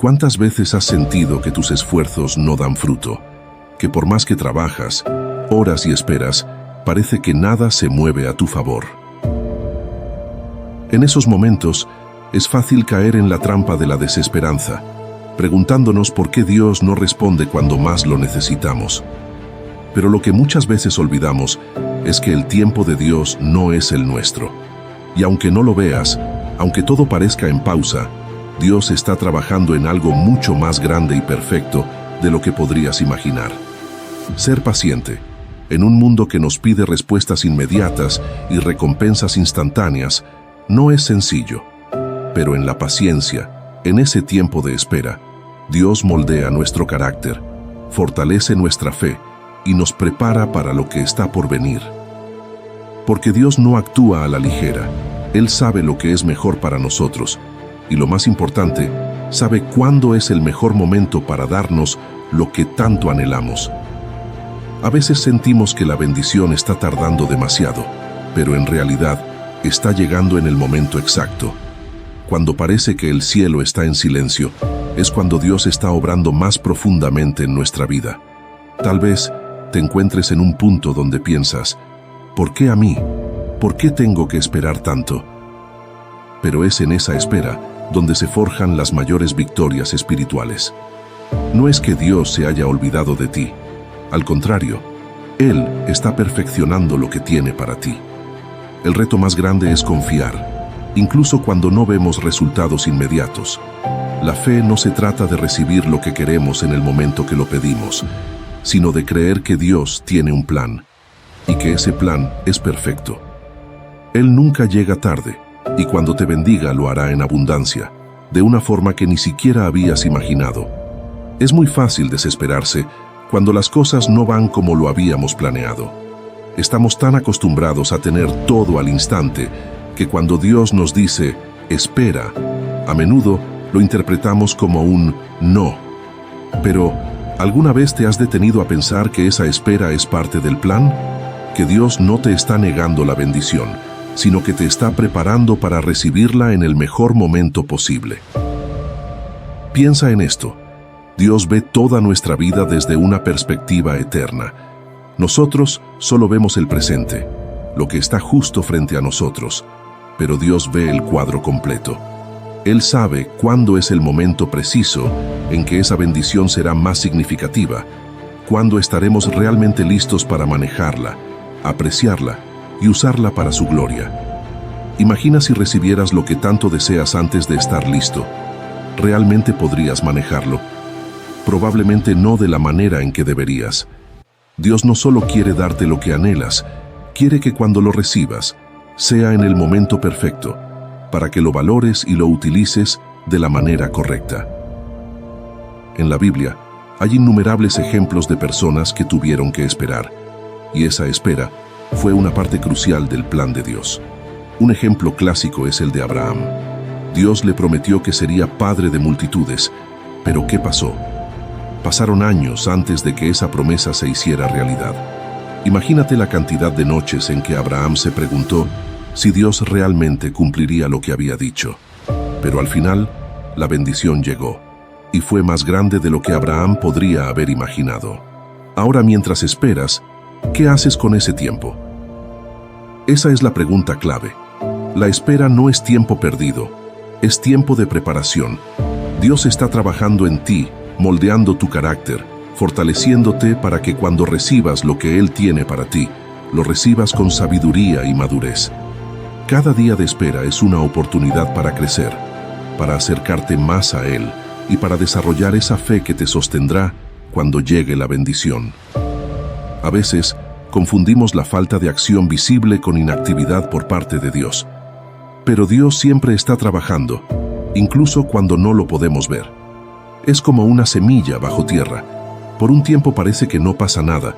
¿Cuántas veces has sentido que tus esfuerzos no dan fruto? Que por más que trabajas, oras y esperas, parece que nada se mueve a tu favor. En esos momentos, es fácil caer en la trampa de la desesperanza, preguntándonos por qué Dios no responde cuando más lo necesitamos. Pero lo que muchas veces olvidamos es que el tiempo de Dios no es el nuestro. Y aunque no lo veas, aunque todo parezca en pausa, Dios está trabajando en algo mucho más grande y perfecto de lo que podrías imaginar. Ser paciente, en un mundo que nos pide respuestas inmediatas y recompensas instantáneas, no es sencillo. Pero en la paciencia, en ese tiempo de espera, Dios moldea nuestro carácter, fortalece nuestra fe y nos prepara para lo que está por venir. Porque Dios no actúa a la ligera. Él sabe lo que es mejor para nosotros y, lo más importante, sabe cuándo es el mejor momento para darnos lo que tanto anhelamos. A veces sentimos que la bendición está tardando demasiado, pero en realidad está llegando en el momento exacto. Cuando parece que el cielo está en silencio, es cuando Dios está obrando más profundamente en nuestra vida. Tal vez te encuentres en un punto donde piensas, ¿por qué a mí? ¿Por qué tengo que esperar tanto? Pero es en esa espera donde se forjan las mayores victorias espirituales. No es que Dios se haya olvidado de ti. Al contrario, Él está perfeccionando lo que tiene para ti. El reto más grande es confiar, incluso cuando no vemos resultados inmediatos. La fe no se trata de recibir lo que queremos en el momento que lo pedimos, sino de creer que Dios tiene un plan, y que ese plan es perfecto. Él nunca llega tarde, y cuando te bendiga lo hará en abundancia, de una forma que ni siquiera habías imaginado. Es muy fácil desesperarse cuando las cosas no van como lo habíamos planeado. Estamos tan acostumbrados a tener todo al instante que cuando Dios nos dice, espera, a menudo lo interpretamos como un no. Pero, ¿alguna vez te has detenido a pensar que esa espera es parte del plan? Que Dios no te está negando la bendición, sino que te está preparando para recibirla en el mejor momento posible. Piensa en esto. Dios ve toda nuestra vida desde una perspectiva eterna. Nosotros solo vemos el presente, lo que está justo frente a nosotros, pero Dios ve el cuadro completo. Él sabe cuándo es el momento preciso en que esa bendición será más significativa, cuándo estaremos realmente listos para manejarla, apreciarla y usarla para su gloria. Imagina si recibieras lo que tanto deseas antes de estar listo. ¿Realmente podrías manejarlo? Probablemente no de la manera en que deberías. Dios no solo quiere darte lo que anhelas, quiere que cuando lo recibas, sea en el momento perfecto, para que lo valores y lo utilices de la manera correcta. En la Biblia, hay innumerables ejemplos de personas que tuvieron que esperar, y esa espera fue una parte crucial del plan de Dios. Un ejemplo clásico es el de Abraham. Dios le prometió que sería padre de multitudes, pero ¿qué pasó? Pasaron años antes de que esa promesa se hiciera realidad. Imagínate la cantidad de noches en que Abraham se preguntó si Dios realmente cumpliría lo que había dicho. Pero al final, la bendición llegó, y fue más grande de lo que Abraham podría haber imaginado. Ahora, mientras esperas, ¿qué haces con ese tiempo? Esa es la pregunta clave. La espera no es tiempo perdido, es tiempo de preparación. Dios está trabajando en ti, moldeando tu carácter, fortaleciéndote para que cuando recibas lo que Él tiene para ti, lo recibas con sabiduría y madurez. Cada día de espera es una oportunidad para crecer, para acercarte más a Él y para desarrollar esa fe que te sostendrá cuando llegue la bendición. A veces, confundimos la falta de acción visible con inactividad por parte de Dios. Pero Dios siempre está trabajando, incluso cuando no lo podemos ver. Es como una semilla bajo tierra. Por un tiempo parece que no pasa nada,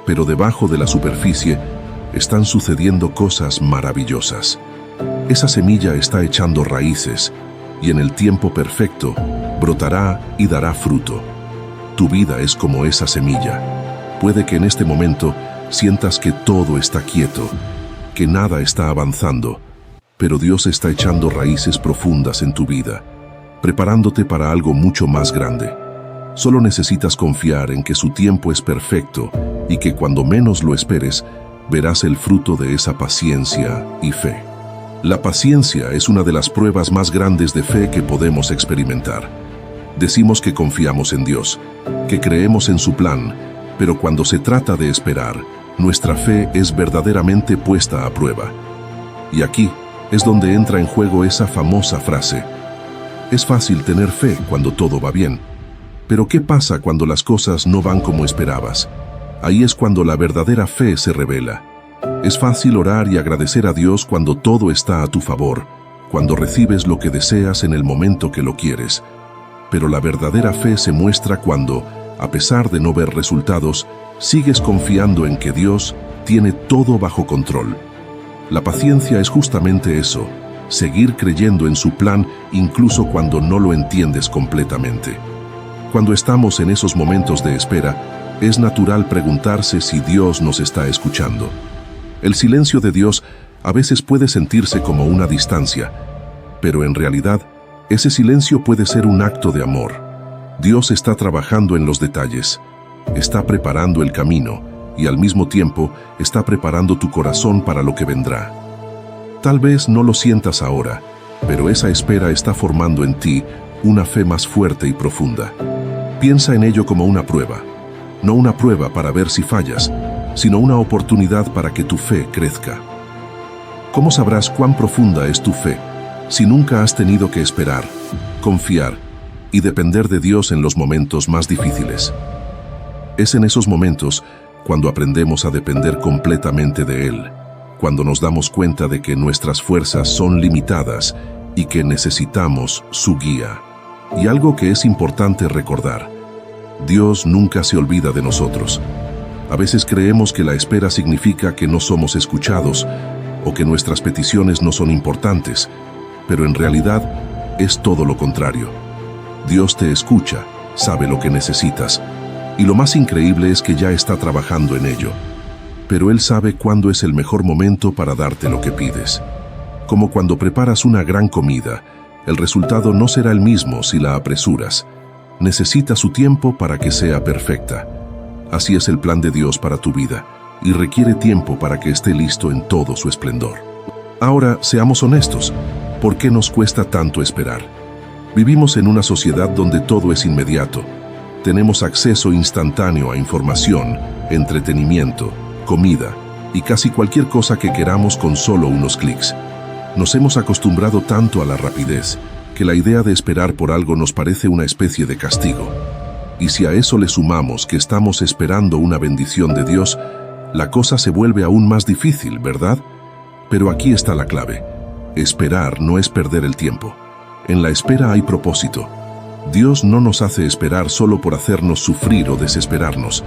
pero debajo de la superficie están sucediendo cosas maravillosas. Esa semilla está echando raíces y en el tiempo perfecto brotará y dará fruto. Tu vida es como esa semilla. Puede que en este momento sientas que todo está quieto, que nada está avanzando, pero Dios está echando raíces profundas en tu vida. preparándote para algo mucho más grande. Solo necesitas confiar en que su tiempo es perfecto y que cuando menos lo esperes, verás el fruto de esa paciencia y fe. La paciencia es una de las pruebas más grandes de fe que podemos experimentar. Decimos que confiamos en Dios, que creemos en su plan, pero cuando se trata de esperar, nuestra fe es verdaderamente puesta a prueba. Y aquí es donde entra en juego esa famosa frase: es fácil tener fe cuando todo va bien. Pero ¿qué pasa cuando las cosas no van como esperabas? Ahí es cuando la verdadera fe se revela. Es fácil orar y agradecer a Dios cuando todo está a tu favor, cuando recibes lo que deseas en el momento que lo quieres. Pero la verdadera fe se muestra cuando, a pesar de no ver resultados, sigues confiando en que Dios tiene todo bajo control. La paciencia es justamente eso, seguir creyendo en su plan incluso cuando no lo entiendes completamente. Cuando estamos en esos momentos de espera, es natural preguntarse si Dios nos está escuchando. El silencio de Dios a veces puede sentirse como una distancia, pero en realidad, ese silencio puede ser un acto de amor. Dios está trabajando en los detalles, está preparando el camino y al mismo tiempo está preparando tu corazón para lo que vendrá. Tal vez no lo sientas ahora, pero esa espera está formando en ti una fe más fuerte y profunda. Piensa en ello como una prueba, no una prueba para ver si fallas, sino una oportunidad para que tu fe crezca. ¿Cómo sabrás cuán profunda es tu fe si nunca has tenido que esperar, confiar y depender de Dios en los momentos más difíciles? Es en esos momentos cuando aprendemos a depender completamente de Él, cuando nos damos cuenta de que nuestras fuerzas son limitadas y que necesitamos su guía. Y algo que es importante recordar: Dios nunca se olvida de nosotros. A veces creemos que la espera significa que no somos escuchados o que nuestras peticiones no son importantes, pero en realidad es todo lo contrario. Dios te escucha, sabe lo que necesitas, y lo más increíble es que ya está trabajando en ello. Pero Él sabe cuándo es el mejor momento para darte lo que pides. Como cuando preparas una gran comida, el resultado no será el mismo si la apresuras. Necesita su tiempo para que sea perfecta. Así es el plan de Dios para tu vida, y requiere tiempo para que esté listo en todo su esplendor. Ahora, seamos honestos, ¿por qué nos cuesta tanto esperar? Vivimos en una sociedad donde todo es inmediato. Tenemos acceso instantáneo a información, entretenimiento, comida y casi cualquier cosa que queramos con solo unos clics. Nos hemos acostumbrado tanto a la rapidez que la idea de esperar por algo nos parece una especie de castigo. Y si a eso le sumamos que estamos esperando una bendición de Dios, la cosa se vuelve aún más difícil, ¿verdad? Pero aquí está la clave. Esperar no es perder el tiempo. En la espera hay propósito. Dios no nos hace esperar solo por hacernos sufrir o desesperarnos.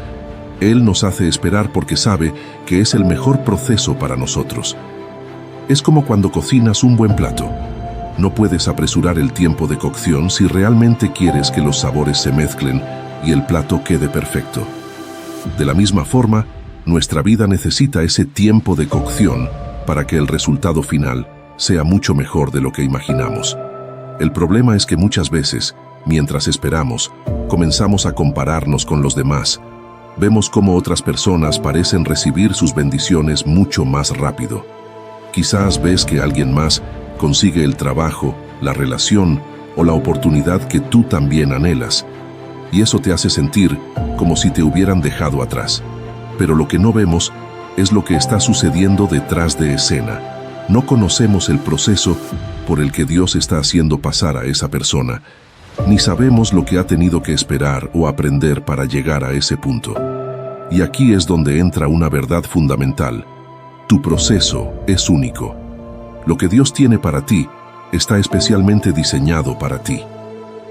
Él nos hace esperar porque sabe que es el mejor proceso para nosotros. Es como cuando cocinas un buen plato. No puedes apresurar el tiempo de cocción si realmente quieres que los sabores se mezclen y el plato quede perfecto. De la misma forma, nuestra vida necesita ese tiempo de cocción para que el resultado final sea mucho mejor de lo que imaginamos. El problema es que muchas veces, mientras esperamos, comenzamos a compararnos con los demás. Vemos cómo otras personas parecen recibir sus bendiciones mucho más rápido. Quizás ves que alguien más consigue el trabajo, la relación o la oportunidad que tú también anhelas, y eso te hace sentir como si te hubieran dejado atrás. Pero lo que no vemos es lo que está sucediendo detrás de escena. No conocemos el proceso por el que Dios está haciendo pasar a esa persona, ni sabemos lo que ha tenido que esperar o aprender para llegar a ese punto. Y aquí es donde entra una verdad fundamental. Tu proceso es único. Lo que Dios tiene para ti está especialmente diseñado para ti.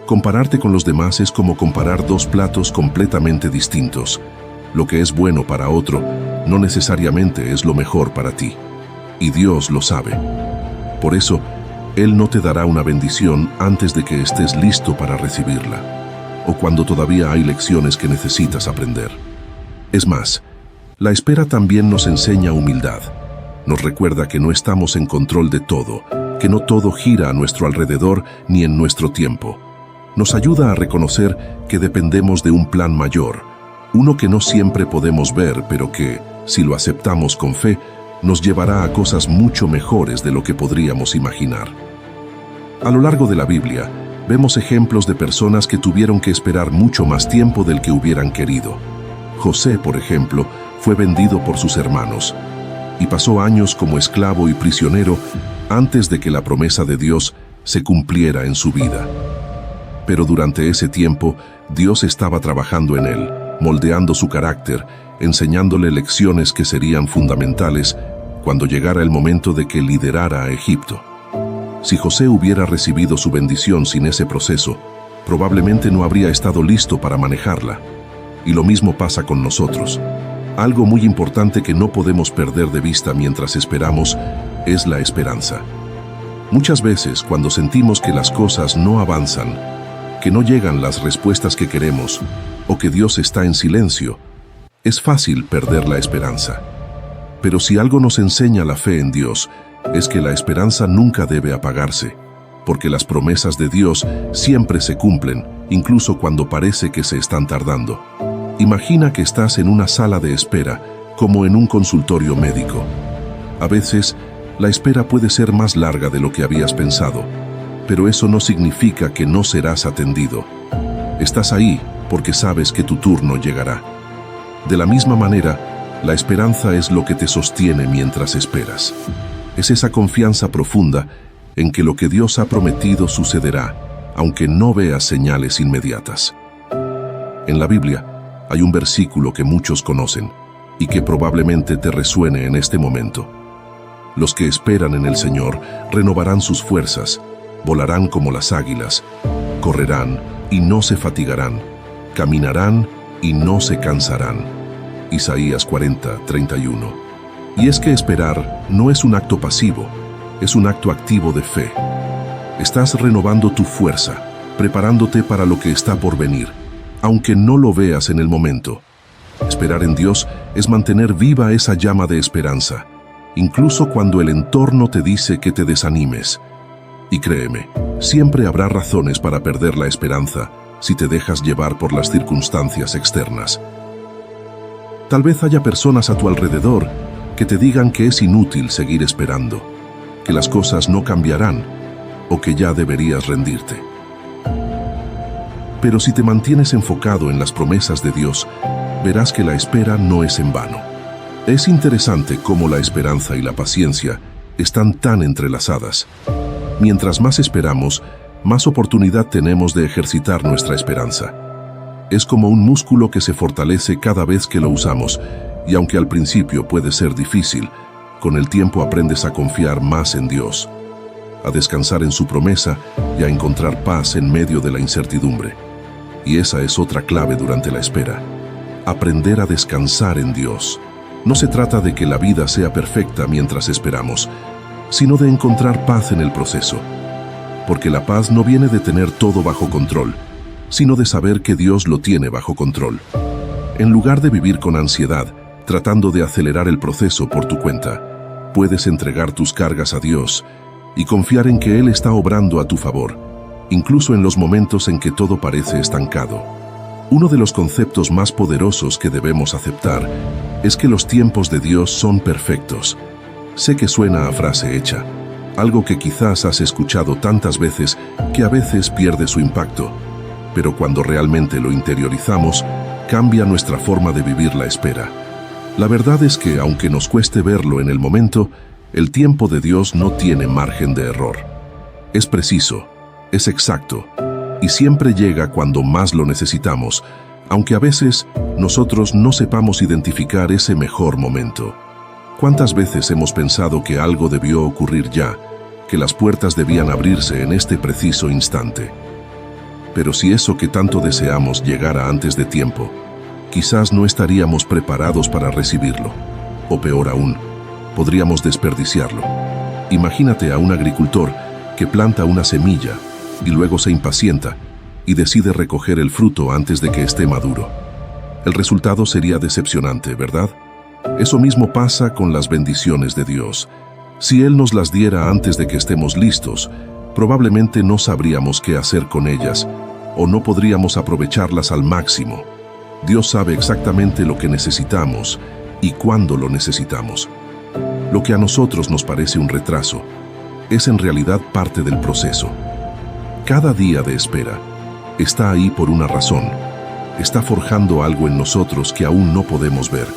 Compararte con los demás es como comparar dos platos completamente distintos. Lo que es bueno para otro no necesariamente es lo mejor para ti. Y Dios lo sabe. Por eso, Él no te dará una bendición antes de que estés listo para recibirla, o cuando todavía hay lecciones que necesitas aprender. Es más, la espera también nos enseña humildad. Nos recuerda que no estamos en control de todo que no todo gira a nuestro alrededor ni en nuestro tiempo. Nos ayuda a reconocer que dependemos de un plan mayor, uno que no siempre podemos ver, pero que, si lo aceptamos con fe, nos llevará a cosas mucho mejores de lo que podríamos imaginar. A lo largo de la Biblia, vemos ejemplos de personas que tuvieron que esperar mucho más tiempo del que hubieran querido. José, por ejemplo, fue vendido por sus hermanos y pasó años como esclavo y prisionero antes de que la promesa de Dios se cumpliera en su vida. Pero durante ese tiempo, Dios estaba trabajando en él, moldeando su carácter, enseñándole lecciones que serían fundamentales cuando llegara el momento de que liderara a Egipto. Si José hubiera recibido su bendición sin ese proceso, probablemente no habría estado listo para manejarla. Y lo mismo pasa con nosotros. Algo muy importante que no podemos perder de vista mientras esperamos es la esperanza. Muchas veces, cuando sentimos que las cosas no avanzan, que no llegan las respuestas que queremos, o que Dios está en silencio, es fácil perder la esperanza. Pero si algo nos enseña la fe en Dios, es que la esperanza nunca debe apagarse, porque las promesas de Dios siempre se cumplen, incluso cuando parece que se están tardando. Imagina que estás en una sala de espera, como en un consultorio médico. A veces, la espera puede ser más larga de lo que habías pensado, pero eso no significa que no serás atendido. Estás ahí porque sabes que tu turno llegará. De la misma manera, la esperanza es lo que te sostiene mientras esperas. Es esa confianza profunda en que lo que Dios ha prometido sucederá, aunque no veas señales inmediatas. En la Biblia, hay un versículo que muchos conocen y que probablemente te resuene en este momento. Los que esperan en el Señor renovarán sus fuerzas, volarán como las águilas, correrán y no se fatigarán, caminarán y no se cansarán. Isaías 40:31. Y es que esperar no es un acto pasivo, es un acto activo de fe. Estás renovando tu fuerza, preparándote para lo que está por venir, aunque no lo veas en el momento. Esperar en Dios es mantener viva esa llama de esperanza, incluso cuando el entorno te dice que te desanimes. Y créeme, siempre habrá razones para perder la esperanza si te dejas llevar por las circunstancias externas. Tal vez haya personas a tu alrededor que te digan que es inútil seguir esperando, que las cosas no cambiarán o que ya deberías rendirte. Pero si te mantienes enfocado en las promesas de Dios, verás que la espera no es en vano. Es interesante cómo la esperanza y la paciencia están tan entrelazadas. Mientras más esperamos, más oportunidad tenemos de ejercitar nuestra esperanza. Es como un músculo que se fortalece cada vez que lo usamos, y aunque al principio puede ser difícil, con el tiempo aprendes a confiar más en Dios, a descansar en su promesa y a encontrar paz en medio de la incertidumbre. Y esa es otra clave durante la espera. Aprender a descansar en Dios. No se trata de que la vida sea perfecta mientras esperamos, sino de encontrar paz en el proceso. Porque la paz no viene de tener todo bajo control, sino de saber que Dios lo tiene bajo control. En lugar de vivir con ansiedad, tratando de acelerar el proceso por tu cuenta, puedes entregar tus cargas a Dios y confiar en que Él está obrando a tu favor, incluso en los momentos en que todo parece estancado. Uno de los conceptos más poderosos que debemos aceptar es que los tiempos de Dios son perfectos. Sé que suena a frase hecha, algo que quizás has escuchado tantas veces que a veces pierde su impacto, pero cuando realmente lo interiorizamos, cambia nuestra forma de vivir la espera. La verdad es que, aunque nos cueste verlo en el momento, el tiempo de Dios no tiene margen de error. Es preciso, es exacto, y siempre llega cuando más lo necesitamos, aunque a veces nosotros no sepamos identificar ese mejor momento. ¿Cuántas veces hemos pensado que algo debió ocurrir ya, que las puertas debían abrirse en este preciso instante? Pero si eso que tanto deseamos llegara antes de tiempo, quizás no estaríamos preparados para recibirlo. O peor aún, podríamos desperdiciarlo. Imagínate a un agricultor que planta una semilla y luego se impacienta y decide recoger el fruto antes de que esté maduro. El resultado sería decepcionante, ¿verdad? Eso mismo pasa con las bendiciones de Dios. Si Él nos las diera antes de que estemos listos, probablemente no sabríamos qué hacer con ellas o no podríamos aprovecharlas al máximo. Dios sabe exactamente lo que necesitamos y cuándo lo necesitamos. Lo que a nosotros nos parece un retraso es en realidad parte del proceso. Cada día de espera está ahí por una razón. Está forjando algo en nosotros que aún no podemos ver.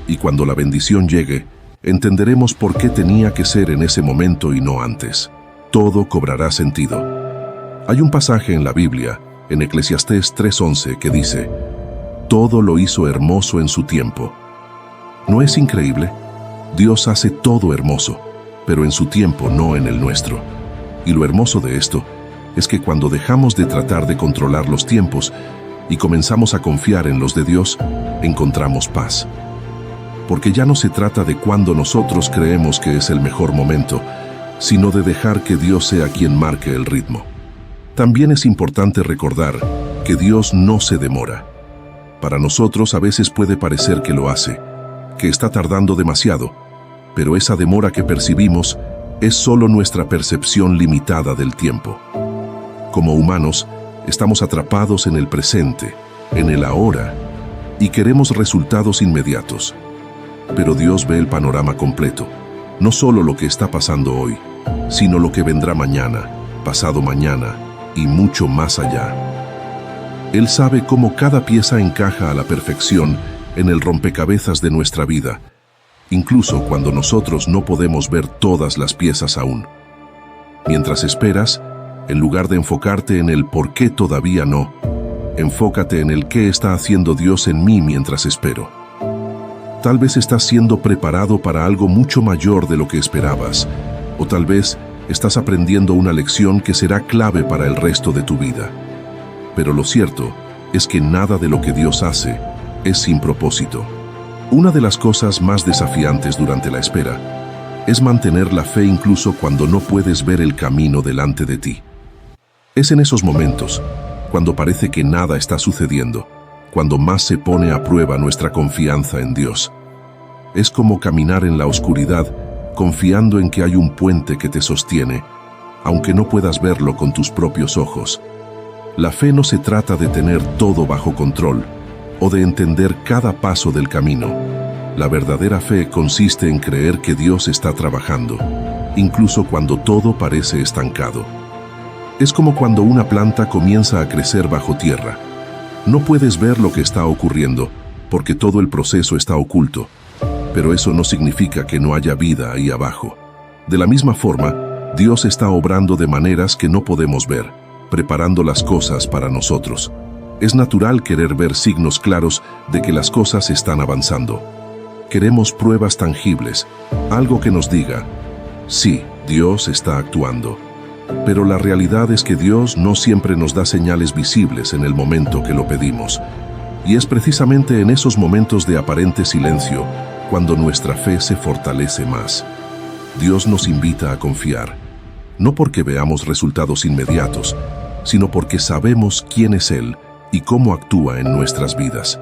Y cuando la bendición llegue, entenderemos por qué tenía que ser en ese momento y no antes. Todo cobrará sentido. Hay un pasaje en la Biblia, en Eclesiastés 3:11, que dice: todo lo hizo hermoso en su tiempo. ¿No es increíble? Dios hace todo hermoso, pero en su tiempo, no en el nuestro. Y lo hermoso de esto es que cuando dejamos de tratar de controlar los tiempos y comenzamos a confiar en los de Dios, encontramos paz. Porque ya no se trata de cuándo nosotros creemos que es el mejor momento, sino de dejar que Dios sea quien marque el ritmo. También es importante recordar que Dios no se demora. Para nosotros a veces puede parecer que lo hace, que está tardando demasiado, pero esa demora que percibimos es solo nuestra percepción limitada del tiempo. Como humanos, estamos atrapados en el presente, en el ahora, y queremos resultados inmediatos. Pero Dios ve el panorama completo, no solo lo que está pasando hoy, sino lo que vendrá mañana, pasado mañana y mucho más allá. Él sabe cómo cada pieza encaja a la perfección en el rompecabezas de nuestra vida, incluso cuando nosotros no podemos ver todas las piezas aún. Mientras esperas, en lugar de enfocarte en el por qué todavía no, enfócate en el qué está haciendo Dios en mí mientras espero. Tal vez estás siendo preparado para algo mucho mayor de lo que esperabas, o tal vez estás aprendiendo una lección que será clave para el resto de tu vida. Pero lo cierto es que nada de lo que Dios hace es sin propósito. Una de las cosas más desafiantes durante la espera es mantener la fe incluso cuando no puedes ver el camino delante de ti. Es en esos momentos, cuando parece que nada está sucediendo, cuando más se pone a prueba nuestra confianza en Dios. Es como caminar en la oscuridad, confiando en que hay un puente que te sostiene, aunque no puedas verlo con tus propios ojos. La fe no se trata de tener todo bajo control o de entender cada paso del camino. La verdadera fe consiste en creer que Dios está trabajando, incluso cuando todo parece estancado. Es como cuando una planta comienza a crecer bajo tierra. No puedes ver lo que está ocurriendo, porque todo el proceso está oculto, pero eso no significa que no haya vida ahí abajo. De la misma forma, Dios está obrando de maneras que no podemos ver, preparando las cosas para nosotros. Es natural querer ver signos claros de que las cosas están avanzando. Queremos pruebas tangibles, algo que nos diga: sí, Dios está actuando. Pero la realidad es que Dios no siempre nos da señales visibles en el momento que lo pedimos. Y es precisamente en esos momentos de aparente silencio cuando nuestra fe se fortalece más. Dios nos invita a confiar, no porque veamos resultados inmediatos, sino porque sabemos quién es Él y cómo actúa en nuestras vidas.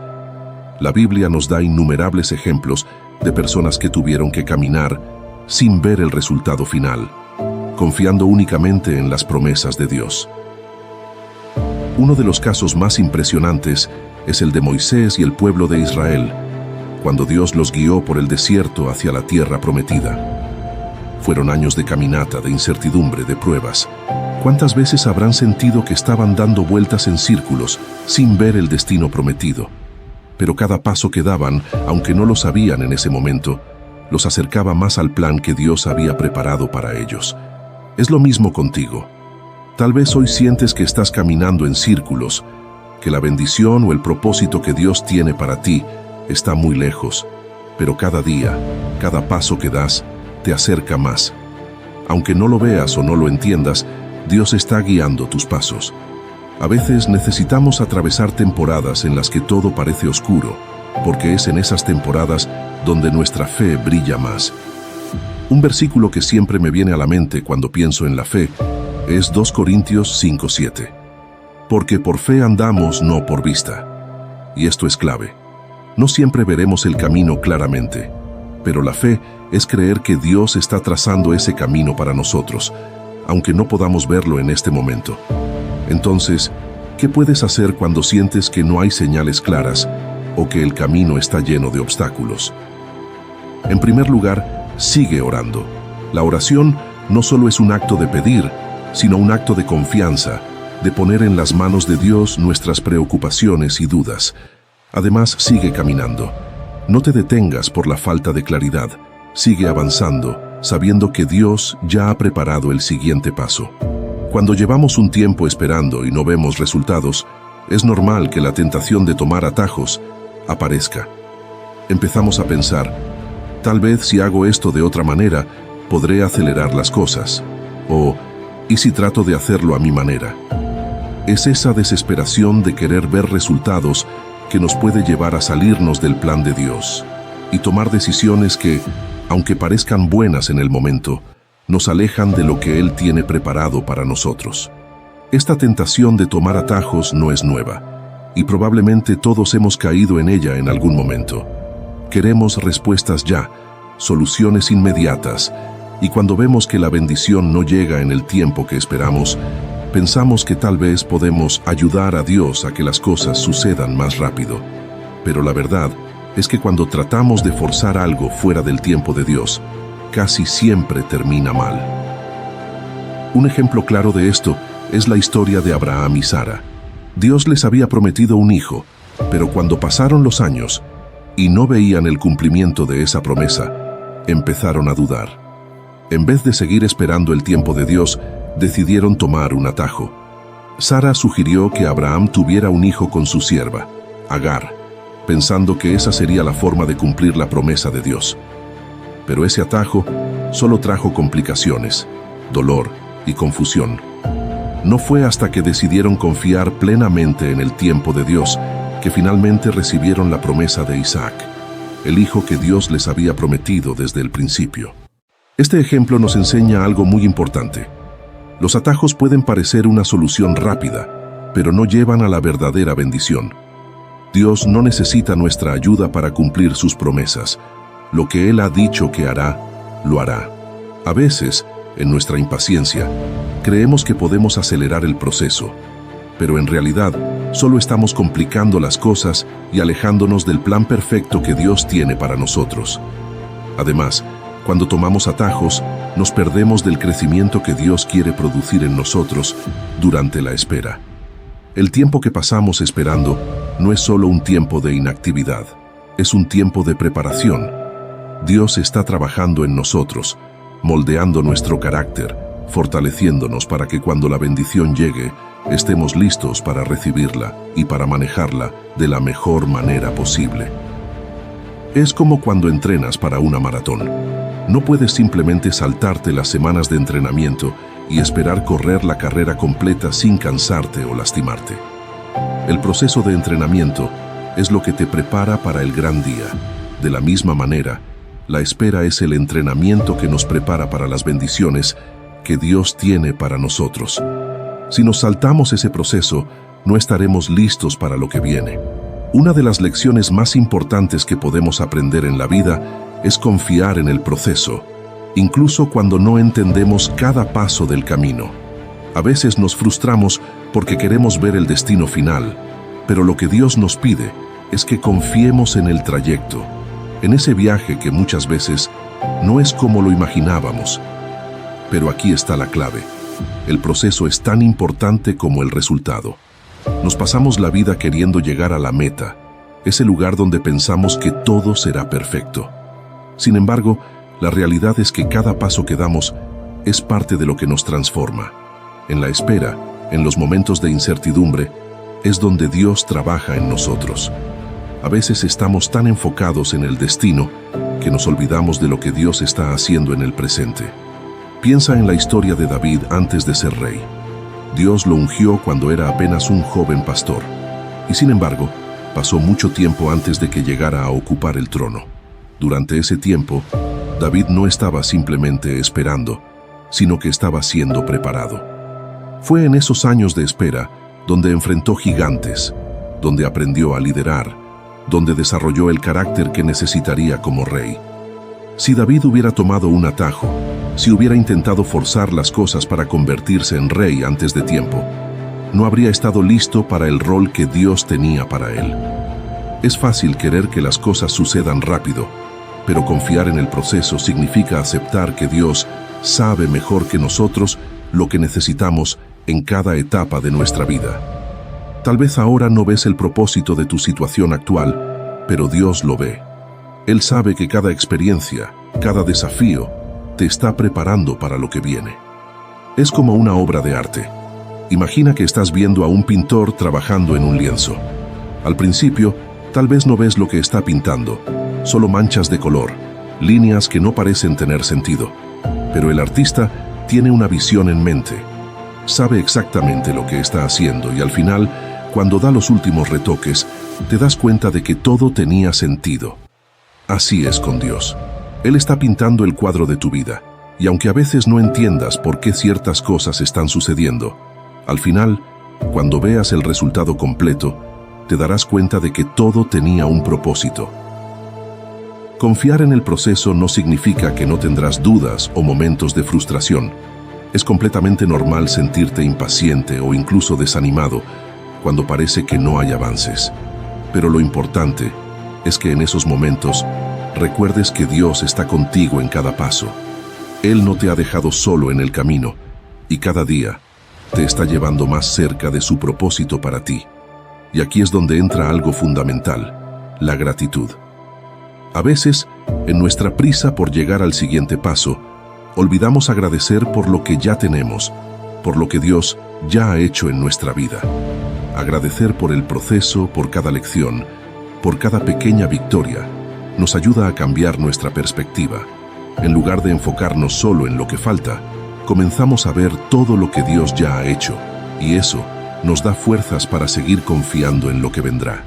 La Biblia nos da innumerables ejemplos de personas que tuvieron que caminar sin ver el resultado final, confiando únicamente en las promesas de Dios. Uno de los casos más impresionantes es el de Moisés y el pueblo de Israel, cuando Dios los guió por el desierto hacia la tierra prometida. Fueron años de caminata, de incertidumbre, de pruebas. ¿Cuántas veces habrán sentido que estaban dando vueltas en círculos sin ver el destino prometido? Pero cada paso que daban, aunque no lo sabían en ese momento, los acercaba más al plan que Dios había preparado para ellos. Es lo mismo contigo. Tal vez hoy sientes que estás caminando en círculos, que la bendición o el propósito que Dios tiene para ti está muy lejos, pero cada día, cada paso que das, te acerca más. Aunque no lo veas o no lo entiendas, Dios está guiando tus pasos. A veces necesitamos atravesar temporadas en las que todo parece oscuro, porque es en esas temporadas donde nuestra fe brilla más. Un versículo que siempre me viene a la mente cuando pienso en la fe es 2 Corintios 5:7. Porque por fe andamos, no por vista. Y esto es clave. No siempre veremos el camino claramente, Pero la fe es creer que Dios está trazando ese camino para nosotros, aunque no podamos verlo en este momento. Entonces, ¿qué puedes hacer cuando sientes que no hay señales claras o que el camino está lleno de obstáculos? En primer lugar, sigue orando. La oración no solo es un acto de pedir, sino un acto de confianza, de poner en las manos de Dios nuestras preocupaciones y dudas. Además, sigue caminando. No te detengas por la falta de claridad. Sigue avanzando, sabiendo que Dios ya ha preparado el siguiente paso. Cuando llevamos un tiempo esperando y no vemos resultados, es normal que la tentación de tomar atajos aparezca. Empezamos a pensar, tal vez si hago esto de otra manera, podré acelerar las cosas. O, ¿y si trato de hacerlo a mi manera? Es esa desesperación de querer ver resultados que nos puede llevar a salirnos del plan de Dios y tomar decisiones que, aunque parezcan buenas en el momento, nos alejan de lo que Él tiene preparado para nosotros. Esta tentación de tomar atajos no es nueva, y probablemente todos hemos caído en ella en algún momento. Queremos respuestas ya, soluciones inmediatas, y cuando vemos que la bendición no llega en el tiempo que esperamos, pensamos que tal vez podemos ayudar a Dios a que las cosas sucedan más rápido. Pero la verdad es que cuando tratamos de forzar algo fuera del tiempo de Dios, casi siempre termina mal. Un ejemplo claro de esto es la historia de Abraham y Sara. Dios les había prometido un hijo, pero cuando pasaron los años y no veían el cumplimiento de esa promesa, empezaron a dudar. En vez de seguir esperando el tiempo de Dios, decidieron tomar un atajo. Sara sugirió que Abraham tuviera un hijo con su sierva, Agar, pensando que esa sería la forma de cumplir la promesa de Dios. Pero ese atajo solo trajo complicaciones, dolor y confusión. No fue hasta que decidieron confiar plenamente en el tiempo de Dios que finalmente recibieron la promesa de Isaac, el hijo que Dios les había prometido desde el principio. Este ejemplo nos enseña algo muy importante. Los atajos pueden parecer una solución rápida, pero no llevan a la verdadera bendición. Dios no necesita nuestra ayuda para cumplir sus promesas. Lo que Él ha dicho que hará, lo hará. A veces, en nuestra impaciencia, creemos que podemos acelerar el proceso, pero en realidad solo estamos complicando las cosas y alejándonos del plan perfecto que Dios tiene para nosotros. Además, cuando tomamos atajos, nos perdemos del crecimiento que Dios quiere producir en nosotros durante la espera. El tiempo que pasamos esperando no es solo un tiempo de inactividad, es un tiempo de preparación. Dios está trabajando en nosotros, moldeando nuestro carácter, fortaleciéndonos para que cuando la bendición llegue, estemos listos para recibirla y para manejarla de la mejor manera posible. Es como cuando entrenas para una maratón. No puedes simplemente saltarte las semanas de entrenamiento y esperar correr la carrera completa sin cansarte o lastimarte. El proceso de entrenamiento es lo que te prepara para el gran día. De la misma manera, la espera es el entrenamiento que nos prepara para las bendiciones que Dios tiene para nosotros. Si nos saltamos ese proceso, no estaremos listos para lo que viene. Una de las lecciones más importantes que podemos aprender en la vida es confiar en el proceso, incluso cuando no entendemos cada paso del camino. A veces nos frustramos porque queremos ver el destino final, pero lo que Dios nos pide es que confiemos en el trayecto, en ese viaje que muchas veces no es como lo imaginábamos. Pero aquí está la clave. El proceso es tan importante como el resultado. Nos pasamos la vida queriendo llegar a la meta, ese lugar donde pensamos que todo será perfecto. Sin embargo, la realidad es que cada paso que damos es parte de lo que nos transforma. En la espera, en los momentos de incertidumbre, es donde Dios trabaja en nosotros. A veces estamos tan enfocados en el destino que nos olvidamos de lo que Dios está haciendo en el presente. Piensa en la historia de David antes de ser rey. Dios lo ungió cuando era apenas un joven pastor, y sin embargo, pasó mucho tiempo antes de que llegara a ocupar el trono. Durante ese tiempo, David no estaba simplemente esperando, sino que estaba siendo preparado. Fue en esos años de espera donde enfrentó gigantes, donde aprendió a liderar, donde desarrolló el carácter que necesitaría como rey. Si David hubiera tomado un atajo, si hubiera intentado forzar las cosas para convertirse en rey antes de tiempo, no habría estado listo para el rol que Dios tenía para él. Es fácil querer que las cosas sucedan rápido, pero confiar en el proceso significa aceptar que Dios sabe mejor que nosotros lo que necesitamos en cada etapa de nuestra vida. Tal vez ahora no ves el propósito de tu situación actual, pero Dios lo ve. Él sabe que cada experiencia, cada desafío, te está preparando para lo que viene. Es como una obra de arte. Imagina que estás viendo a un pintor trabajando en un lienzo. Al principio, tal vez no ves lo que está pintando, solo manchas de color, líneas que no parecen tener sentido. Pero el artista tiene una visión en mente. Sabe exactamente lo que está haciendo y al final, cuando da los últimos retoques, te das cuenta de que todo tenía sentido. Así es con Dios. Él está pintando el cuadro de tu vida, y aunque a veces no entiendas por qué ciertas cosas están sucediendo, al final, cuando veas el resultado completo, te darás cuenta de que todo tenía un propósito. Confiar en el proceso no significa que no tendrás dudas o momentos de frustración. Es completamente normal sentirte impaciente o incluso desanimado cuando parece que no hay avances. Pero lo importante es que en esos momentos recuerdes que Dios está contigo en cada paso. Él no te ha dejado solo en el camino y cada día te está llevando más cerca de su propósito para ti. Y aquí es donde entra algo fundamental, la gratitud. A veces, en nuestra prisa por llegar al siguiente paso, olvidamos agradecer por lo que ya tenemos, por lo que Dios ya ha hecho en nuestra vida. Agradecer por el proceso, por cada lección, por cada pequeña victoria, nos ayuda a cambiar nuestra perspectiva. En lugar de enfocarnos solo en lo que falta, comenzamos a ver todo lo que Dios ya ha hecho, y eso nos da fuerzas para seguir confiando en lo que vendrá.